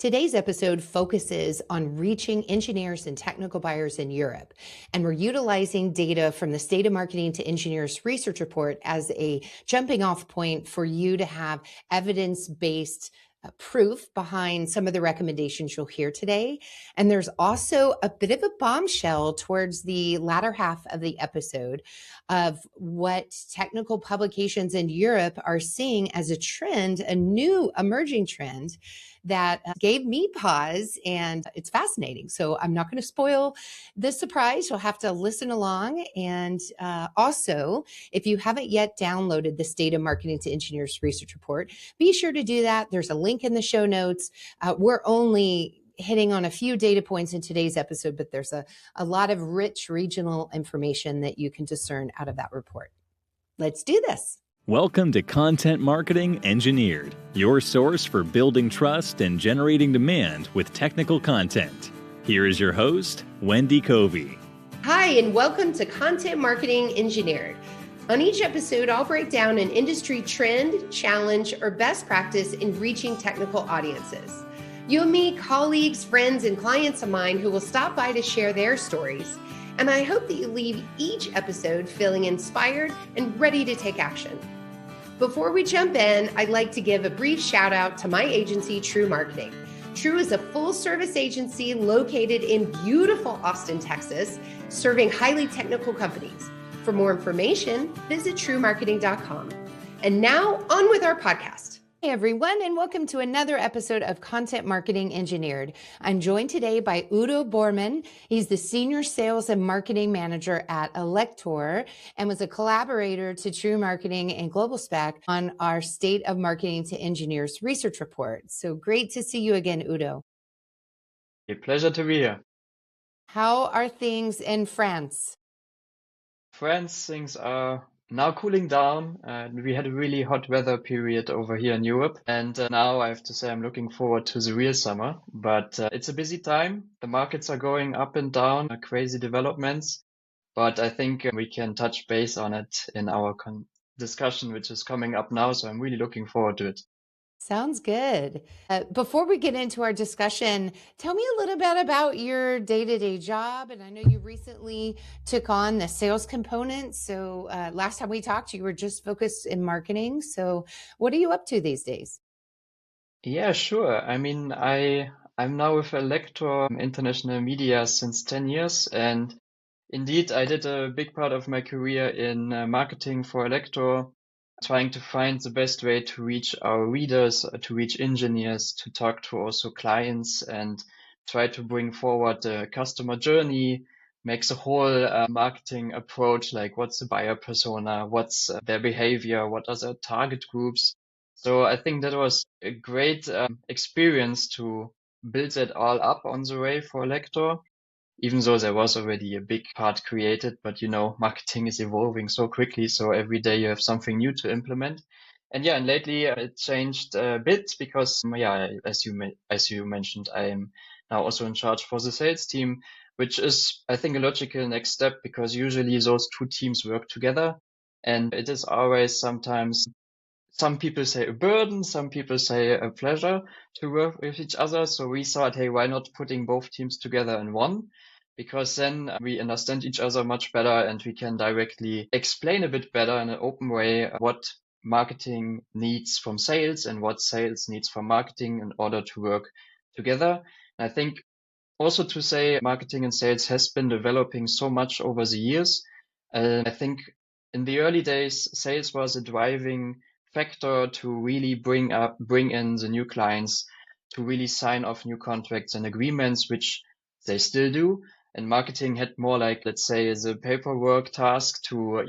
Today's episode focuses on reaching engineers and technical buyers in Europe. And we're utilizing data from the State of Marketing to Engineers Research Report as a jumping off point for you to have evidence-based proof behind some of the recommendations you'll hear today. And there's also a bit of a bombshell towards the latter half of the episode of what technical publications in Europe are seeing as a trend, a new emerging trend that gave me pause, and it's fascinating. So I'm not going to spoil the surprise. You'll have to listen along. And also, if you haven't yet downloaded the State of Marketing to Engineers Research Report, be sure to do that. There's a link in the show notes. We're only hitting on a few data points in today's episode, but there's a lot of rich regional information that you can discern out of that report. Let's do this. Welcome to Content Marketing Engineered, your source for building trust and generating demand with technical content. Here is your host, Wendy Covey. Hi, and welcome to Content Marketing Engineered. On each episode, I'll break down an industry trend, challenge, or best practice in reaching technical audiences. You'll meet colleagues, friends, and clients of mine who will stop by to share their stories. And I hope that you leave each episode feeling inspired and ready to take action. Before we jump in, I'd like to give a brief shout out to my agency, True Marketing. True is a full service agency located in beautiful Austin, Texas, serving highly technical companies. For more information, visit truemarketing.com. And now on with our podcast. Hey everyone, and welcome to another episode of Content Marketing Engineered. I'm joined today by Udo Bormann. He's the Senior Sales and Marketing Manager at Elektor and was a collaborator to True Marketing and Global Spec on our State of Marketing to Engineers Research Report. So great to see you again, Udo. A pleasure to be here. How are things in France? France, things are now cooling down. We had a really hot weather period over here in Europe. And now I have to say I'm looking forward to the real summer. But it's a busy time. The markets are going up and down, crazy developments. But I think we can touch base on it in our discussion, which is coming up now. So I'm really looking forward to it. Sounds good. Before we get into our discussion, tell me a little bit about your day-to-day job. And I know you recently took on the sales component. So last time we talked, you were just focused in marketing. So what are you up to these days? Yeah, sure. I mean, I'm now with Elektor International Media since 10 years. And indeed, I did a big part of my career in marketing for Elektor, trying to find the best way to reach our readers, to reach engineers, to talk to also clients and try to bring forward the customer journey, make the whole marketing approach, like what's the buyer persona, what's their behavior, what are their target groups. So I think that was a great experience to build that all up on the way for Elektor, even though there was already a big part created, but marketing is evolving so quickly. So every day you have something new to implement. And yeah, and lately it changed a bit because, as you mentioned, I'm now also in charge for the sales team, which is, I think, a logical next step because usually those two teams work together. And it is always sometimes, some people say a burden, some people say a pleasure to work with each other. So we thought, hey, why not putting both teams together in one? Because then we understand each other much better and we can directly explain a bit better in an open way what marketing needs from sales and what sales needs from marketing in order to work together. And I think also to say marketing and sales has been developing so much over the years. I think in the early days, sales was a driving factor to really bring in the new clients, to really sign off new contracts and agreements, which they still do. And marketing had more like, let's say, the paperwork task to,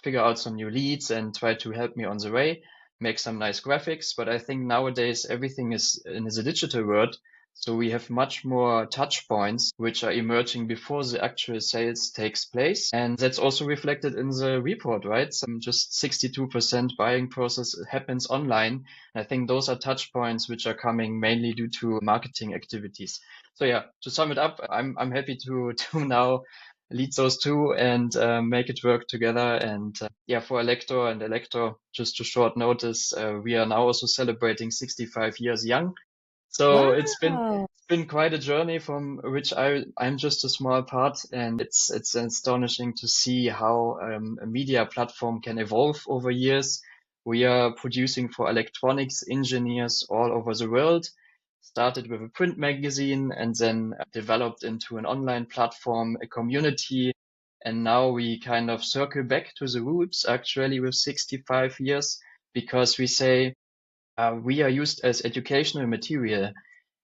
figure out some new leads and try to help me on the way, make some nice graphics. But I think nowadays everything is in the digital world. So we have much more touch points which are emerging before the actual sales takes place. And that's also reflected in the report, right? Just 62% buying process happens online. And I think those are touch points which are coming mainly due to marketing activities. So yeah, to sum it up, I'm happy to now lead those two and make it work together. And for Elektor, just to short notice, we are now also celebrating 65 years young. So Wow. it's been quite a journey from which I'm just a small part, and it's astonishing to see how a media platform can evolve over years. We are producing for electronics engineers all over the world. Started with a print magazine and then developed into an online platform, a community, and now we kind of circle back to the roots actually with 65 years because we say we are used as educational material.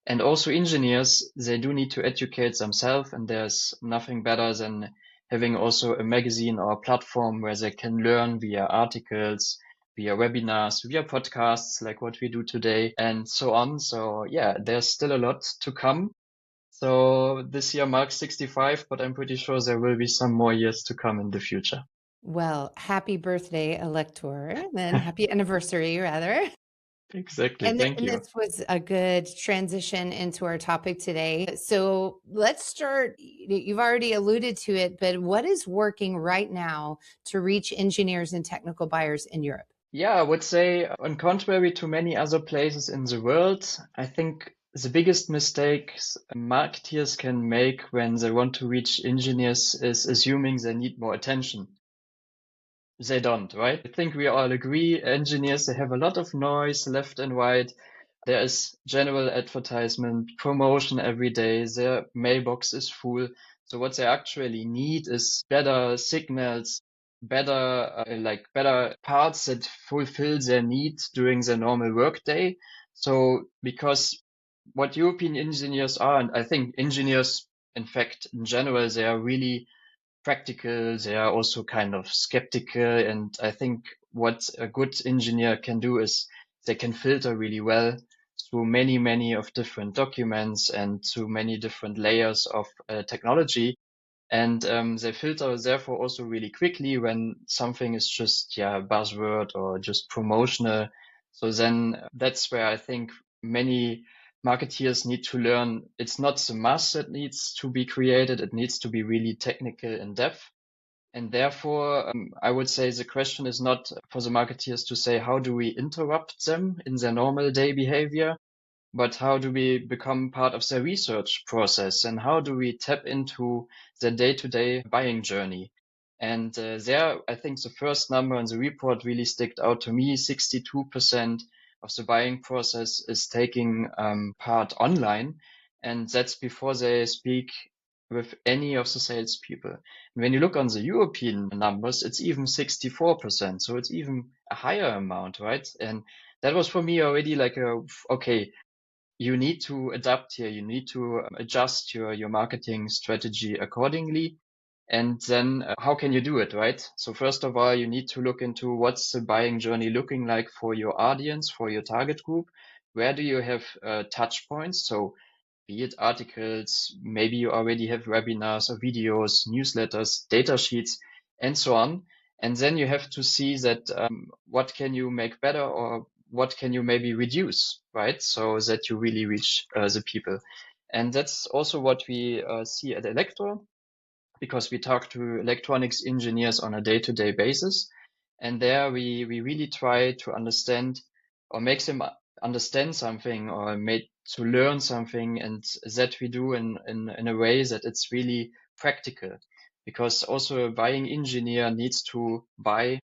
And also engineers, they do need to educate themselves, and there's nothing better than having also a magazine or a platform where they can learn via articles, via webinars, via podcasts like what we do today, and so on. So yeah, there's still a lot to come. So this year marks 65, but I'm pretty sure there will be some more years to come in the future. Well, happy birthday, Elektor, and happy anniversary, rather. Exactly. And, Thank and you. this was a good transition into our topic today. So let's start. You've already alluded to it, but what is working right now to reach engineers and technical buyers in Europe? Yeah, I would say, on contrary to many other places in the world, I think the biggest mistakes marketeers can make when they want to reach engineers is assuming they need more attention. They don't, right? I think we all agree engineers, they have a lot of noise left and right. There is general advertisement, promotion every day. Their mailbox is full. So what they actually need is better signals, better parts that fulfill their needs during their normal workday. So because what European engineers are, and I think engineers, in fact, in general, they are really practical. They are also kind of skeptical. And I think what a good engineer can do is they can filter really well through many, many of different documents and through many different layers of technology. And they filter therefore also really quickly when something is just, yeah, buzzword or just promotional. So then that's where I think many marketeers need to learn. It's not the mass that needs to be created. It needs to be really technical in depth. And therefore, I would say the question is not for the marketeers to say, how do we interrupt them in their normal day behavior? But how do we become part of the research process, and how do we tap into the day-to-day buying journey? And there, I think the first number in the report really sticked out to me. 62% of the buying process is taking part online, and that's before they speak with any of the salespeople. And when you look on the European numbers, it's even 64%. So it's even a higher amount, right? And that was for me already like okay, you need to adapt here. You need to adjust your marketing strategy accordingly. And then how can you do it, right? So first of all, you need to look into what's the buying journey looking like for your audience, for your target group. Where do you have touch points? So be it articles, maybe you already have webinars or videos, newsletters, data sheets, and so on. And then you have to see that what can you make better, or what can you maybe reduce, right? So that you really reach the people. And that's also what we see at Elektor, because we talk to electronics engineers on a day-to-day basis. And there we really try to understand or make them understand something or make to learn something, and that we do in a way that it's really practical. Because also a buying engineer needs to buy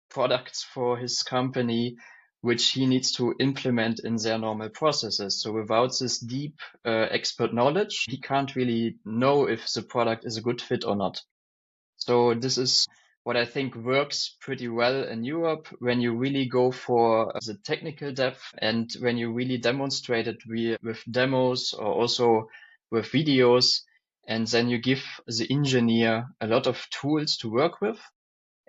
products for his company, which he needs to implement in their normal processes. So without this deep expert knowledge, he can't really know if the product is a good fit or not. So this is what I think works pretty well in Europe when you really go for the technical depth, and when you really demonstrate it with demos or also with videos, and then you give the engineer a lot of tools to work with.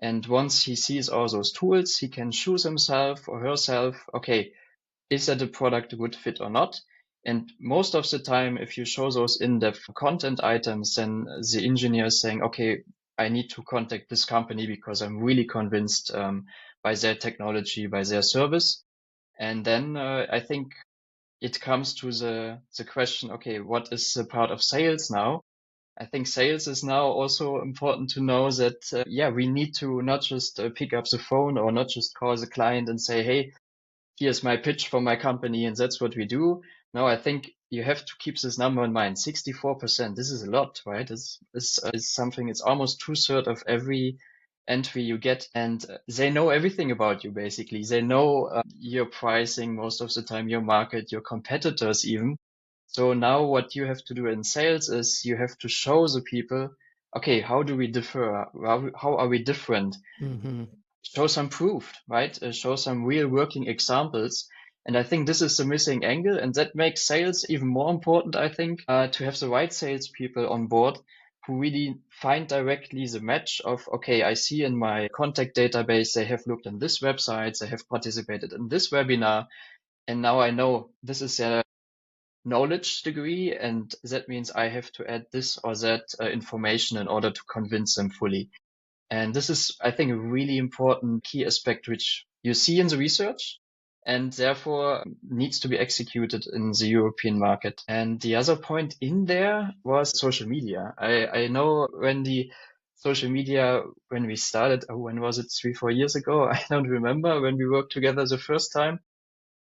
And once he sees all those tools, he can choose himself or herself, okay, is that a product a good fit or not? And most of the time, if you show those in-depth content items, then the engineer is saying, okay, I need to contact this company because I'm really convinced by their technology, by their service. And then I think it comes to the question, okay, what is the part of sales now? I think sales is now also important to know that, yeah, we need to not just pick up the phone or not just call the client and say, hey, here's my pitch for my company and that's what we do. No, I think you have to keep this number in mind. 64%. This is a lot, right? This is something, it's almost 2/3 of every entry you get. And they know everything about you, basically. They know your pricing most of the time, your market, your competitors even. So now what you have to do in sales is you have to show the people, okay, how do we differ? How are we different? Mm-hmm. Show some proof, right? Show some real working examples. And I think this is the missing angle, and that makes sales even more important, I think, to have the right salespeople on board who really find directly the match of, okay, I see in my contact database, they have looked in this website, they have participated in this webinar, and now I know this is their knowledge degree, and that means I have to add this or that information in order to convince them fully. And this is, I think, a really important key aspect which you see in the research and therefore needs to be executed in the European market. And the other point in there was social media. I know when the social media, when we started, when was it, 3, 4 years ago? I don't remember when we worked together the first time.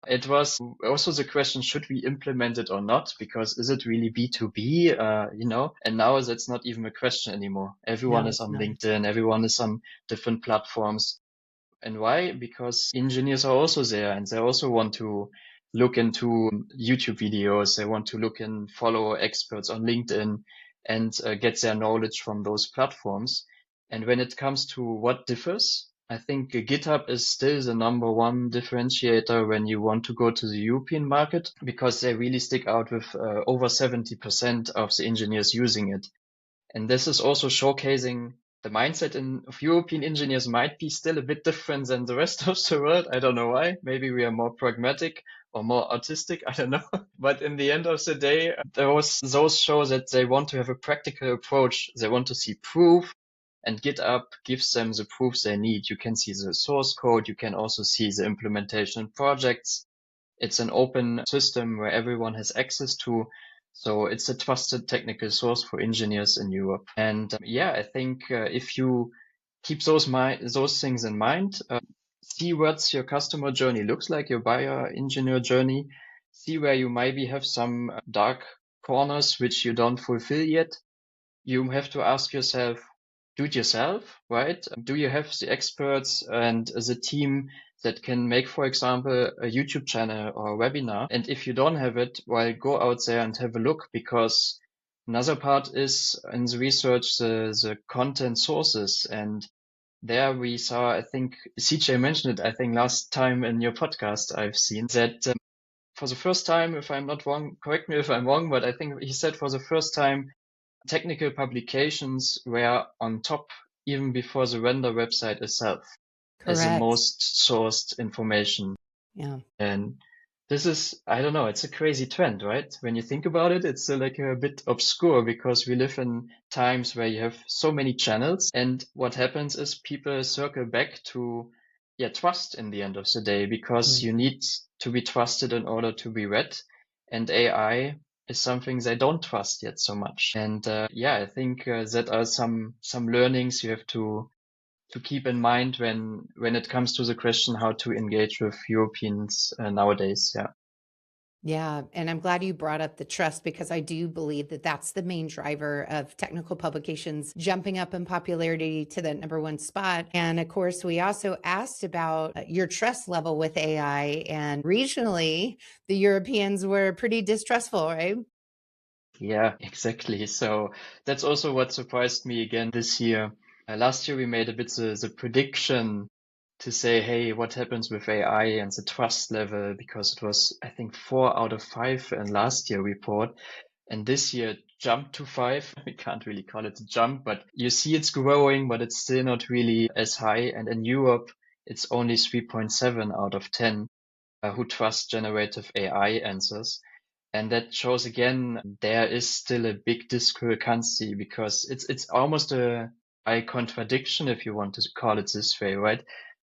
It was also the question, should we implement it or not? Because is it really B2B? And now that's not even a question anymore. Everyone No, is it's on not. LinkedIn. Everyone is on different platforms. And why? Because engineers are also there and they also want to look into YouTube videos. They want to look and follow experts on LinkedIn and get their knowledge from those platforms. And when it comes to what differs, I think GitHub is still the number one differentiator when you want to go to the European market because they really stick out with over 70% of the engineers using it. And this is also showcasing the mindset of European engineers might be still a bit different than the rest of the world. I don't know why. Maybe we are more pragmatic or more artistic. I don't know. But in the end of the day, those show that they want to have a practical approach. They want to see proof, and GitHub gives them the proofs they need. You can see the source code. You can also see the implementation projects. It's an open system where everyone has access to. So it's a trusted technical source for engineers in Europe. And I think if you keep those things in mind, see what your customer journey looks like, your buyer engineer journey, see where you maybe have some dark corners which you don't fulfill yet. You have to ask yourself, do it yourself, right? Do you have the experts and the team that can make, for example, a YouTube channel or a webinar? And if you don't have it, well, go out there and have a look, because another part is in the research, the content sources. And there we saw, I think CJ mentioned it, I think last time in your podcast, I've seen that for the first time, if I'm not wrong, correct me if I'm wrong, but I think he said for the first time, technical publications were on top even before the render website itself as the Correct. most sourced information. Yeah. And this is, I don't know, it's a crazy trend, right? When you think about it, it's like a bit obscure because we live in times where you have so many channels. And what happens is people circle back to, trust in the end of the day, because you need to be trusted in order to be read. And AI is something they don't trust yet so much. And I think that are some learnings you have to keep in mind when it comes to the question how to engage with Europeans nowadays. Yeah. Yeah, and I'm glad you brought up the trust, because I do believe that that's the main driver of technical publications jumping up in popularity to that number one spot. And of course, we also asked about your trust level with AI, and regionally, the Europeans were pretty distrustful, right? Yeah, exactly. So that's also what surprised me again this year. Last year we made a bit the prediction to say, hey, what happens with AI and the trust level? Because it was, I think, 4 out of 5 in last year report. And this year it jumped to 5. We can't really call it a jump, but you see it's growing, but it's still not really as high. And in Europe, it's only 3.7 out of 10 who trust generative AI answers. And that shows again, there is still a big discrepancy, because it's almost a contradiction, if you want to call it this way, right?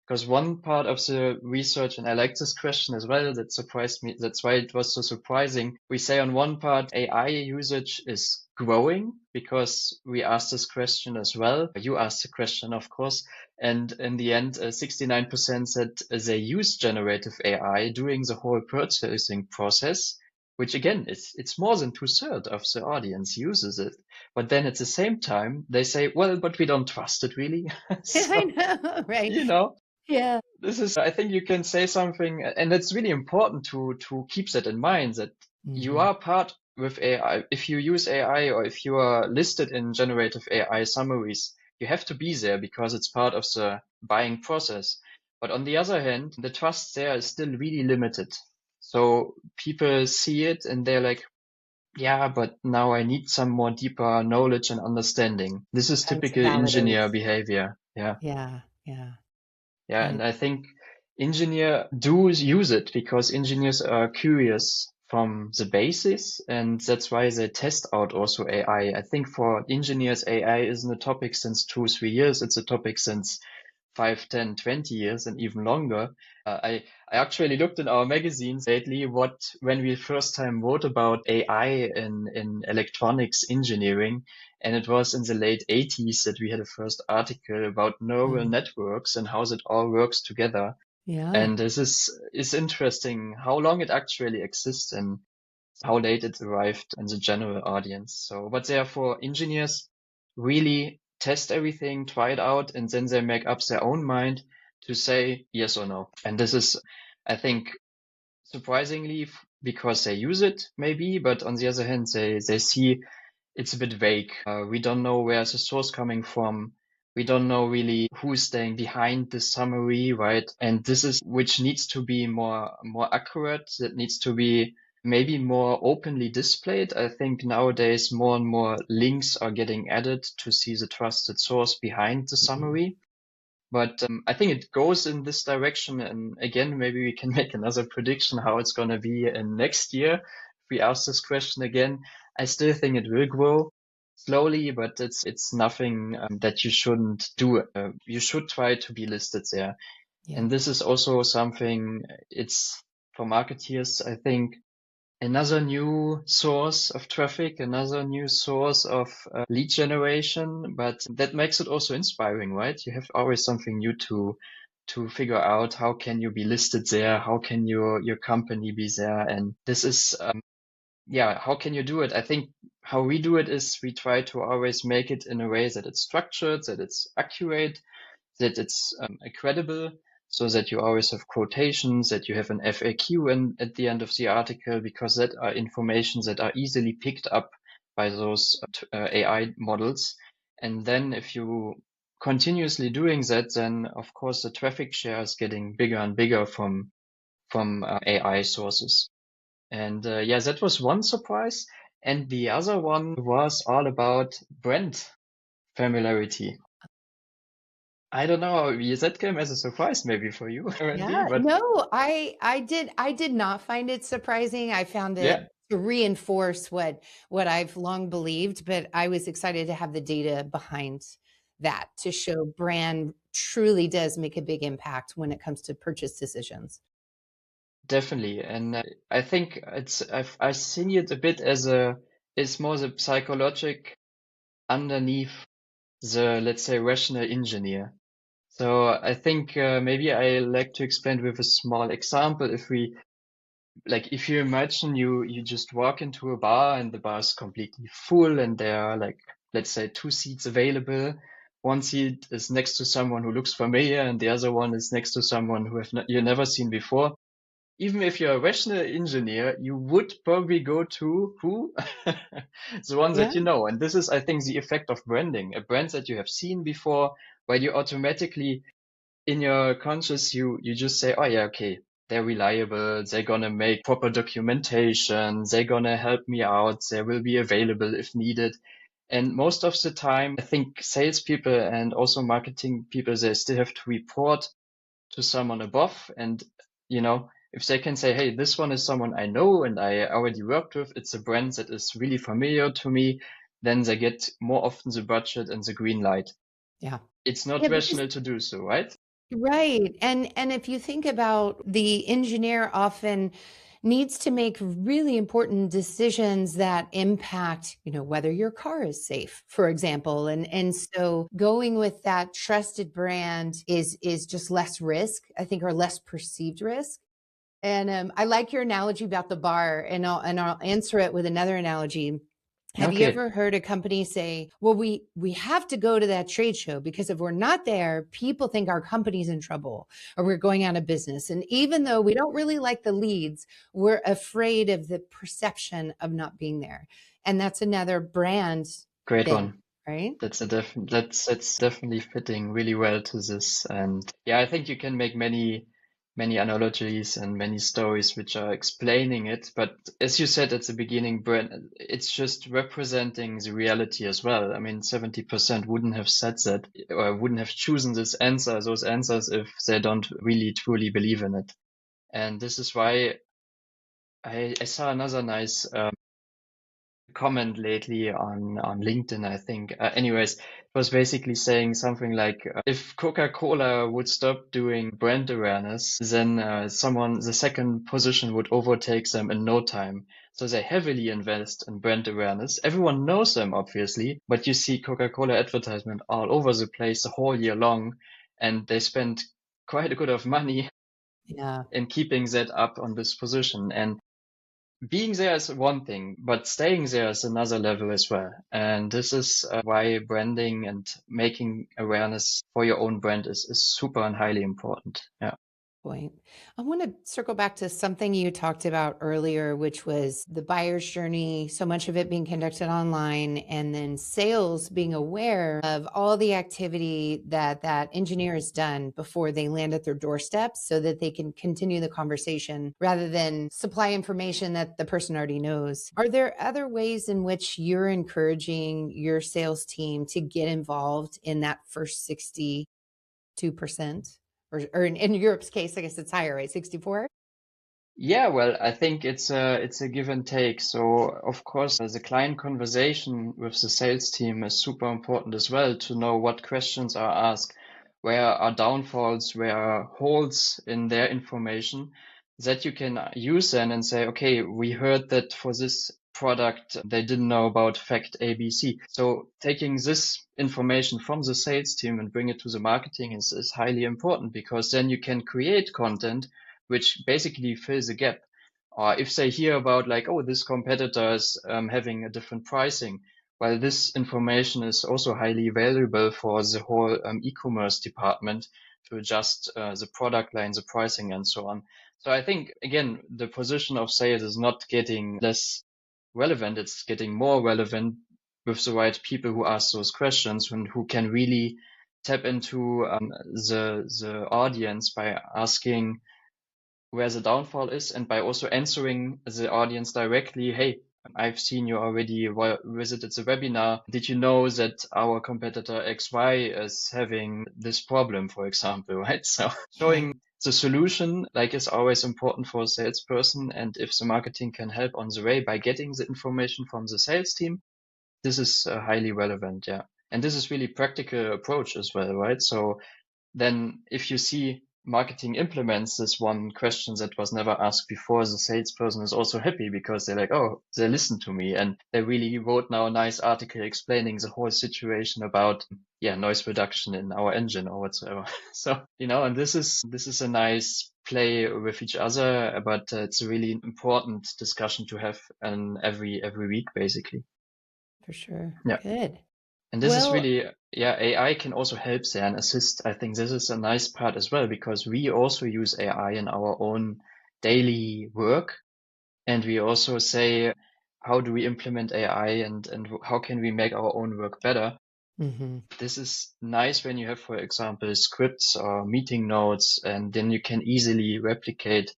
Because one part of the research, and I like this question as well, that surprised me. That's why it was so surprising. We say on one part, AI usage is growing, because we asked this question as well. You asked the question, of course. And in the end, 69% said they use generative AI during the whole purchasing process. which again, it's more than 2/3 of the audience uses it. But then at the same time, they say, well, but we don't trust it really. I So, know, right? you know, Yeah. this is, I think you can say something, and it's really important to keep that in mind that you Hmm. are part with AI. If you use AI or if you are listed in generative AI summaries, you have to be there because it's part of the buying process. But on the other hand, the trust there is still really limited. So people see it and they're like, yeah, but now I need some more deeper knowledge and understanding. This is Time to typical validate. engineer behavior. Yeah. Yeah, yeah. Yeah, And and I think engineer do use it because engineers are curious from the basis, and that's why they test out also AI. I think for engineers, AI isn't a topic since 2, 3 years. It's a topic since 5, 10, 20 years and even longer. I actually looked in our magazines lately when we first time wrote about AI in electronics engineering, and it was in the late 80s that we had a first article about neural mm, networks and how that all works together. yeah, And this is interesting how long it actually exists and how late it arrived in the general audience. So, but therefore, engineers really test everything, try it out, and then they make up their own mind to say yes or no. And this is, I think, surprisingly because they use it maybe, but on the other hand, they see it's a bit vague. We don't know where's the source coming from. We don't know really who's staying behind the summary, right? And this is which needs to be more accurate. That needs to be maybe more openly displayed. I think nowadays more and more links are getting added to see the trusted source behind the mhm, summary. But I think it goes in this direction. And again, maybe we can make another prediction how it's going to be in next year. If we ask this question again, I still think it will grow slowly, but it's nothing that you shouldn't do. You should try to be listed there. yeah. And this is also something it's for marketeers, I think, another new source of traffic, another new source of lead generation, but that makes it also inspiring, right? You have always something new to figure out. How can you be listed there? How can your company be there? And this is yeah, how can you do it? I think how we do it is we try to always make it in a way that it's structured, that it's accurate, that it's credible, so that you always have quotations, that you have an FAQ at the end of the article, because that are information that are easily picked up by those AI models. And then if you continuously doing that, then of course the traffic share is getting bigger and bigger from AI sources. And yeah, that was one surprise. And the other one was all about brand familiarity. I don't know. That came as a surprise maybe for you, Wendy, Yeah, but no, I did not find it surprising. I found it yeah, to reinforce what I've long believed, but I was excited to have the data behind that to show brand truly does make a big impact when it comes to purchase decisions. definitely. And I think I see it a bit as it's more the psychologic underneath the, let's say, rational engineer. So I think maybe I like to explain with a small example. If you imagine you just walk into a bar and the bar is completely full and there are like, let's say, 2 seats available. One seat is next to someone who looks familiar and the other one is next to someone who you never seen before. Even if you're a rational engineer, you would probably go to who? The one Yeah. that you know. And this is, I think, the effect of branding. A brand that you have seen before, where you automatically in your conscious you just say, oh yeah, okay, they're reliable, they're gonna make proper documentation, they're gonna help me out, they will be available if needed. And most of the time, I think salespeople and also marketing people, they still have to report to someone above. And, if they can say, hey, this one is someone I know and I already worked with, it's a brand that is really familiar to me, then they get more often the budget and the green light. Yeah. It's not Yeah, because rational to do so, right? right. And if you think about the engineer often needs to make really important decisions that impact, whether your car is safe, for example. And so going with that trusted brand is just less risk, I think, or less perceived risk. And I like your analogy about the bar, and I'll answer it with another analogy. Have you Okay, ever heard a company say, well, we have to go to that trade show because if we're not there, people think our company's in trouble or we're going out of business. And even though we don't really like the leads, we're afraid of the perception of not being there. And that's another brand great thing, one. right? That's definitely fitting really well to this. And yeah, I think you can make many analogies and many stories which are explaining it. But as you said at the beginning, Brent, it's just representing the reality as well. I mean, 70% wouldn't have said that or wouldn't have chosen those answers if they don't really truly believe in it. And this is why I saw another nice comment lately on LinkedIn, I think. Anyways, it was basically saying something like, if Coca-Cola would stop doing brand awareness, then the second position would overtake them in no time. So they heavily invest in brand awareness. Everyone knows them, obviously, but you see Coca-Cola advertisement all over the place the whole year long, and they spend quite a bit of money Yeah. in keeping that up on this position. And being there is one thing, but staying there is another level as well. And this is why branding and making awareness for your own brand is super and highly important. Yeah. Point. I want to circle back to something you talked about earlier, which was the buyer's journey, so much of it being conducted online, and then sales being aware of all the activity that engineer has done before they land at their doorstep so that they can continue the conversation rather than supply information that the person already knows. Are there other ways in which you're encouraging your sales team to get involved in that first 62%? Or in Europe's case, I guess it's higher, right? 64? Yeah, well, I think it's a give and take. So of course, the client conversation with the sales team is super important as well to know what questions are asked, where are downfalls, where are holes in their information that you can use then and say, okay, we heard that for this product they didn't know about fact ABC. So taking this information from the sales team and bring it to the marketing is highly important because then you can create content which basically fills a gap. Or if they hear about like, oh, this competitor is having a different pricing, well, this information is also highly valuable for the whole e-commerce department to adjust the product line, the pricing, and so on. So I think, again, the position of sales is not getting less relevant. It's getting more relevant with the right people who ask those questions and who can really tap into the audience by asking where the downfall is and by also answering the audience directly. Hey, I've seen you already visited the webinar. Did you know that our competitor XY is having this problem, for example, right? So Yeah, showing the solution like is always important for a salesperson. And if the marketing can help on the way by getting the information from the sales team, this is highly relevant. Yeah. And this is really practical approach as well, right? So then if you see marketing implements this one question that was never asked before, the salesperson is also happy because they're like, oh, they listened to me and they really wrote now a nice article explaining the whole situation about noise reduction in our engine or whatsoever. So, and this is a nice play with each other, but it's a really important discussion to have every week, basically. for sure. Yeah. Good. And this is Well, really, AI can also help there and assist. I think this is a nice part as well because we also use AI in our own daily work. And we also say, how do we implement AI and how can we make our own work better? mhm. This is nice when you have, for example, scripts or meeting notes, and then you can easily replicate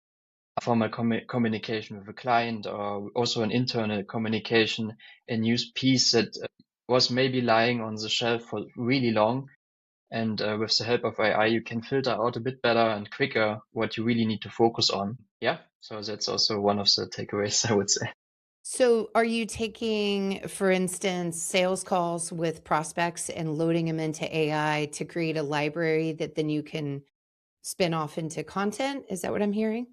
formal communication with a client or also an internal communication, a news piece that was maybe lying on the shelf for really long. And with the help of AI, you can filter out a bit better and quicker what you really need to focus on. Yeah. So that's also one of the takeaways, I would say. So are you taking, for instance, sales calls with prospects and loading them into AI to create a library that then you can spin off into content? Is that what I'm hearing?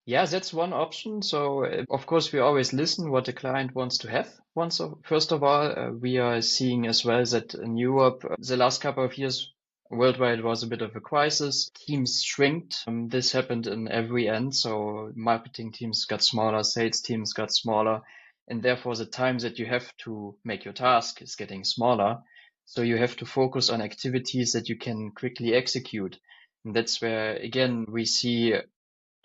Yeah, that's one option. So, of course, we always listen what the client wants to have. First of all, we are seeing as well that in Europe, the last couple of years, Worldwide was a bit of a crisis. Teams shrinked. This happened in every end. So marketing teams got smaller, sales teams got smaller, and therefore the time that you have to make your task is getting smaller. So you have to focus on activities that you can quickly execute. And that's where, again, we see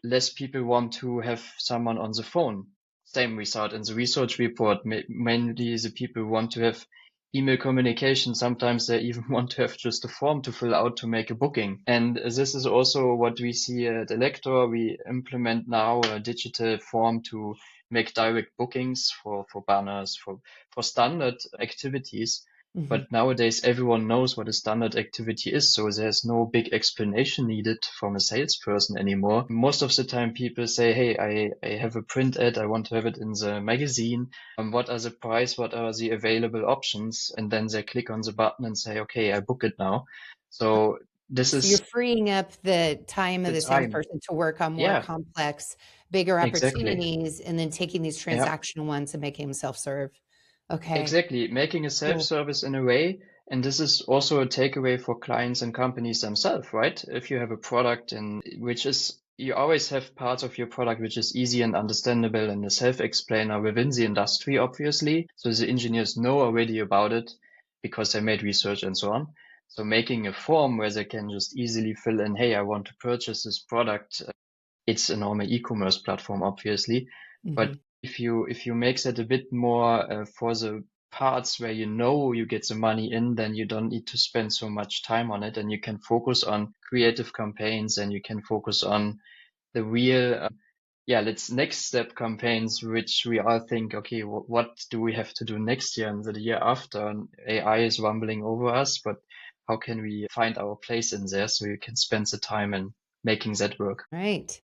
less people want to have someone on the phone. Same result in the research report. Mainly the people want to have email communication. Sometimes they even want to have just a form to fill out to make a booking. And this is also what we see at Elektor. We implement now a digital form to make direct bookings for banners, for standard activities. Mhm. But nowadays, everyone knows what a standard activity is, so there's no big explanation needed from a salesperson anymore. Most of the time, people say, hey, I have a print ad, I want to have it in the magazine. What are the price? What are the available options? And then they click on the button and say, okay, I book it now. So this So you're is freeing up the time of the the time. salesperson to work on more Yeah, complex, bigger exactly. opportunities, and then taking these Yeah. transactional ones and making them self-serve. Okay, Exactly, making a cool. self-service in a way, and this is also a takeaway for clients and companies themselves, right? If you have a product and which is you always have parts of your product which is easy and understandable and a self-explainer within the industry, obviously. So the engineers know already about it because they made research and so on. So making a form where they can just easily fill in, hey, I want to purchase this product. It's a normal e-commerce platform, obviously, but Mhm. if you make that a bit more for the parts where you know you get the money in, then you don't need to spend so much time on it, and you can focus on creative campaigns, and you can focus on the real, let's next step campaigns, which we all think, okay, what do we have to do next year and the year after? And AI is rumbling over us, but how can we find our place in there so you can spend the time in making that work? Right.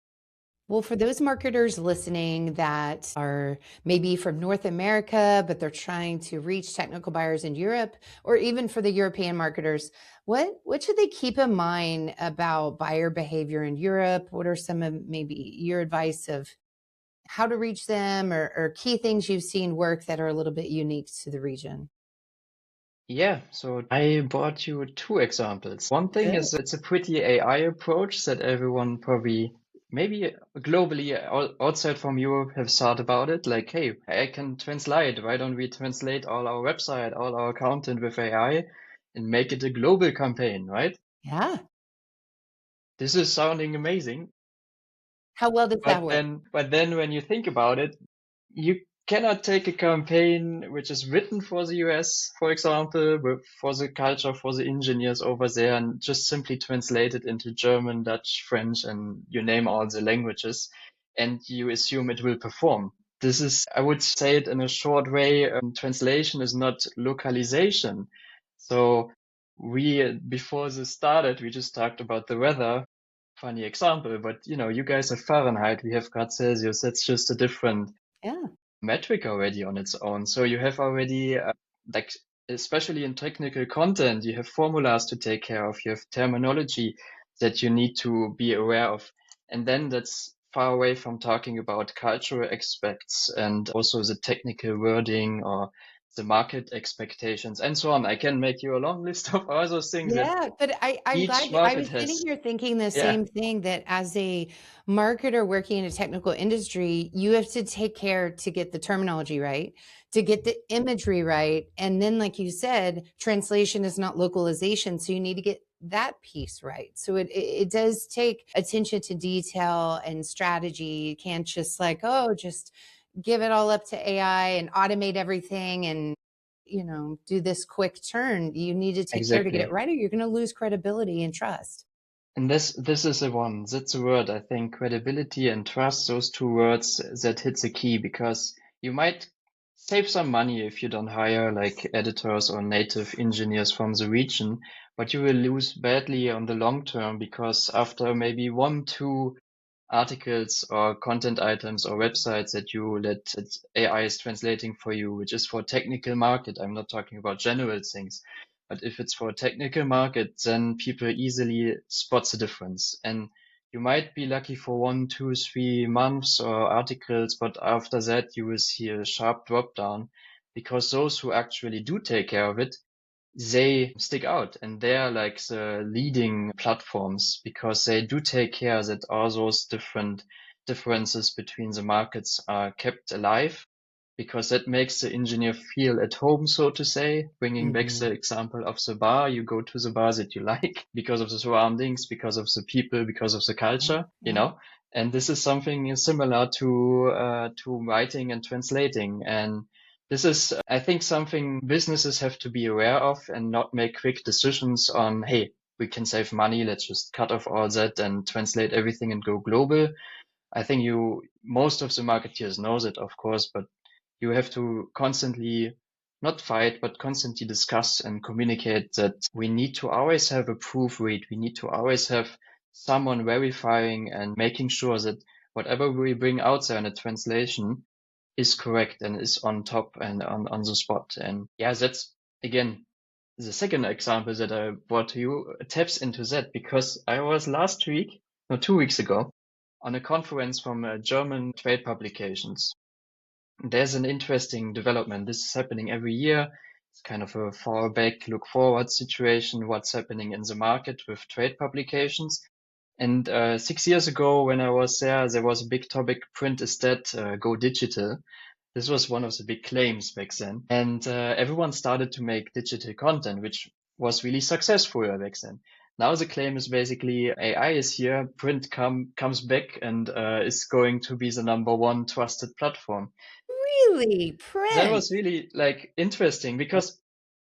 Well, for those marketers listening that are maybe from North America, but they're trying to reach technical buyers in Europe, or even for the European marketers, what should they keep in mind about buyer behavior in Europe? What are some of maybe your advice of how to reach them or key things you've seen work that are a little bit unique to the region? Yeah, so I brought you two examples. One thing Good. is it's a pretty AI approach that everyone probably, maybe globally outside from Europe, have thought about it. Like, hey, I can translate. Why don't we translate all our website, all our content with AI and make it a global campaign, right? Yeah. This is sounding amazing. How well does that work? But then when you think about it, you cannot take a campaign which is written for the US, for example, for the culture, for the engineers over there, and just simply translate it into German, Dutch, French, and you name all the languages, and you assume it will perform. This is, I would say it in a short way, translation is not localization. So before this started, we just talked about the weather. Funny example, but you guys have Fahrenheit, we have grad Celsius. That's just a different Yeah. metric already on its own. So you have already, like, especially in technical content, you have formulas to take care of, you have terminology that you need to be aware of. And then that's far away from talking about cultural aspects and also the technical wording or the market expectations and so on. I can make you a long list of all those things that Yeah, but I'm each glad I market was sitting has. here thinking the Yeah, same thing that as a marketer working in a technical industry, you have to take care to get the terminology right, to get the imagery right. And then, like you said, translation is not localization. So you need to get that piece right. So it does take attention to detail and strategy. You can't just like, oh, just give it all up to AI and automate everything and do this quick turn. You need to take care to get it exactly. right, or you're going to lose credibility and trust. And this is the one. That's a word, I think, credibility and trust, those two words that hit the key, because you might save some money if you don't hire like editors or native engineers from the region, but you will lose badly on the long term because after maybe one, two articles or content items or websites that AI is translating for you, which is for technical market. I'm not talking about general things, but if it's for a technical market, then people easily spot the difference. And you might be lucky for 1, 2, 3 months or articles, but after that you will see a sharp drop down because those who actually do take care of it they stick out and they're like the leading platforms because they do take care that all those different differences between the markets are kept alive, because that makes the engineer feel at home, so to say. Bringing back the example of the bar, you go to the bar that you like because of the surroundings, because of the people, because of the culture, you know. And this is something similar to writing and translating. And this is, I think, something businesses have to be aware of and not make quick decisions on, hey, we can save money, let's just cut off all that and translate everything and go global. I think most of the marketeers know that, of course, but you have to constantly not fight, but constantly discuss and communicate that we need to always have a proof read. We need to always have someone verifying and making sure that whatever we bring out there in a translation is correct and is on top and on the spot. And yeah, that's again the second example that I brought to you taps into that, because I was last week, no, 2 weeks ago, on a conference from German trade publications. There's an interesting development. This is happening every year. It's kind of a fall back, look forward situation, what's happening in the market with trade publications. And 6 years ago, when I was there was a big topic, print is dead, go digital. This was one of the big claims back then. And everyone started to make digital content, which was really successful back then. Now the claim is basically AI is here, print comes back and is going to be the number one trusted platform. Really? That Print? was really like interesting because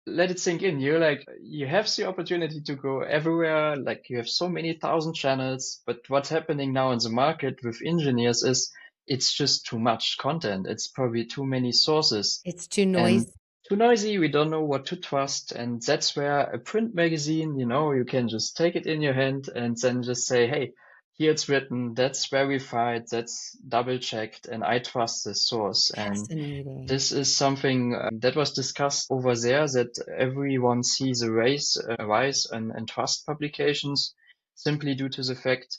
let it sink in. You're like, you have the opportunity to go everywhere. Like you have so many thousand channels, but what's happening now in the market with engineers is it's just too much content. It's probably too many sources It's too and noisy. too noisy. We don't know what to trust. And that's where a print magazine, you can just take it in your hand and then just say, hey, here it's written, that's verified, that's double checked, and I trust this source. And Fascinating. this is something that was discussed over there, that everyone sees a rise in trust publications simply due to the fact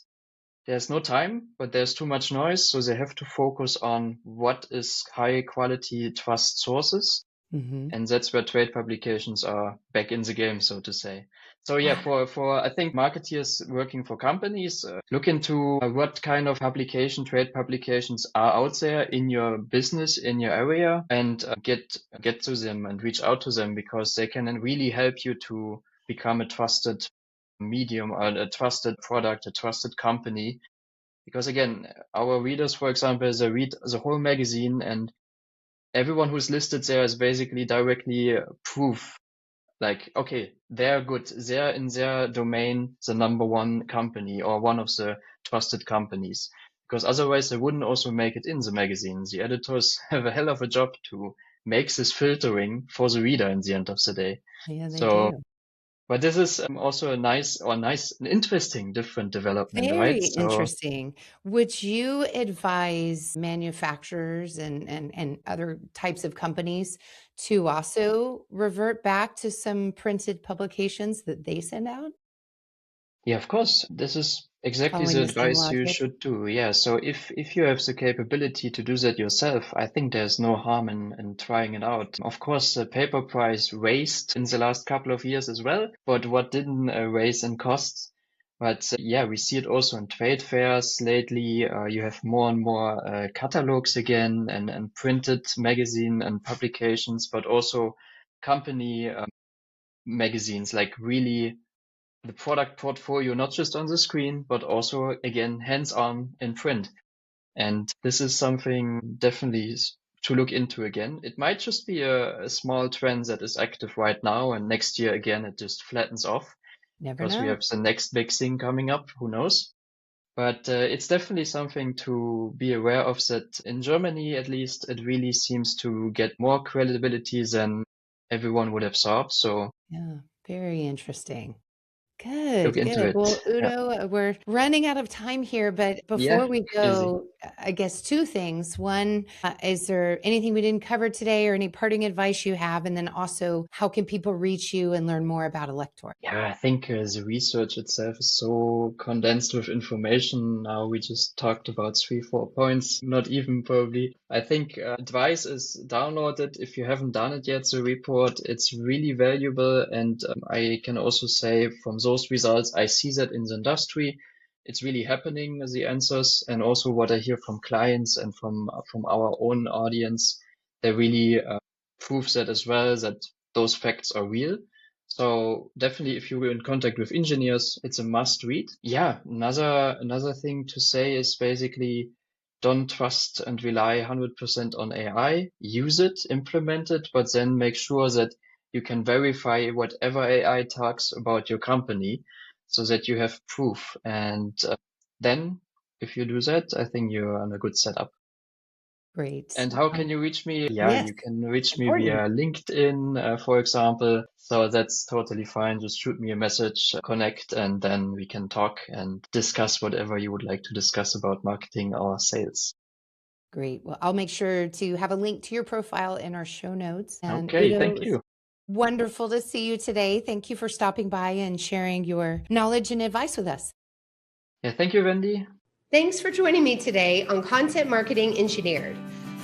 there's no time, but there's too much noise. So they have to focus on what is high quality trust sources. And that's where trade publications are back in the game, so to say. So yeah, Wow. for I think marketeers working for companies, look into what kind of trade publications are out there in your business, in your area, and get to them and reach out to them, because they can really help you to become a trusted medium or a trusted product, a trusted company. Because again, our readers, for example, they read the whole magazine, and everyone who's listed there is basically directly proof. Like, okay, they're good. They're in their domain, the number one company or one of the trusted companies. Because otherwise they wouldn't also make it in the magazine. The editors have a hell of a job to make this filtering for the reader in the end of the day. Yeah, they So, do. but this is also an interesting, different development, right? Very So, interesting. Would you advise manufacturers and other types of companies to also revert back to some printed publications that they send out, yeah, of course. This is exactly following the the same advice you logic? should do. Yeah. So if you have the capability to do that yourself, I think there's no harm in trying it out. Of course, the paper price raised in the last couple of years as well, but what didn't raise in costs? But yeah, we see it also in trade fairs lately. You have more and more catalogs again and printed magazine and publications, but also company magazines, like really the product portfolio, not just on the screen, but also again, hands-on in print. And this is something definitely to look into again. It might just be a small trend that is active right now, and next year again, it just flattens off Never because we know. have the next big thing coming up. Who knows? But it's definitely something to be aware of, that in Germany, at least, it really seems to get more credibility than everyone would have thought. So Yeah, very interesting. look Good, into good. it. Well, Yeah. Udo, we're running out of time here, but before Yeah, we busy. go, I guess two things. One, is there anything we didn't cover today or any parting advice you have? And then also, how can people reach you and learn more about Elektor? Yeah, I think the research itself is so condensed with information. Now we just talked about 3, 4 points, not even probably. I think advice is download it if you haven't done it yet, the report. It's really valuable. And I can also say from those results, I see that in the industry, it's really happening, the answers, and also what I hear from clients and from our own audience, they really prove that as well, that those facts are real. So definitely, if you're in contact with engineers, it's a must read. Yeah, another thing to say is basically don't trust and rely 100% on AI. Use it, implement it, but then make sure that you can verify whatever AI talks about your company so that you have proof. And then if you do that, I think you're on a good setup. Great. And how can you reach me? Yeah, Yes, you can reach me important. via LinkedIn, for example. So that's totally fine. Just shoot me a message, connect, and then we can talk and discuss whatever you would like to discuss about marketing or sales. Great. Well, I'll make sure to have a link to your profile in our show notes. And Okay, Udo, it thank was you. wonderful to see you today. Thank you for stopping by and sharing your knowledge and advice with us. Yeah, thank you, Wendy. Thanks for joining me today on Content Marketing Engineered.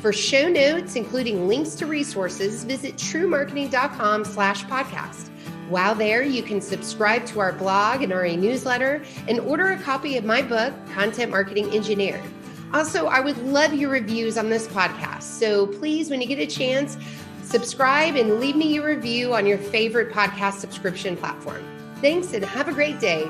For show notes, including links to resources, visit truemarketing.com/podcast. While there, you can subscribe to our blog and RA newsletter and order a copy of my book, Content Marketing Engineered. Also, I would love your reviews on this podcast. So please, when you get a chance, subscribe and leave me your review on your favorite podcast subscription platform. Thanks and have a great day.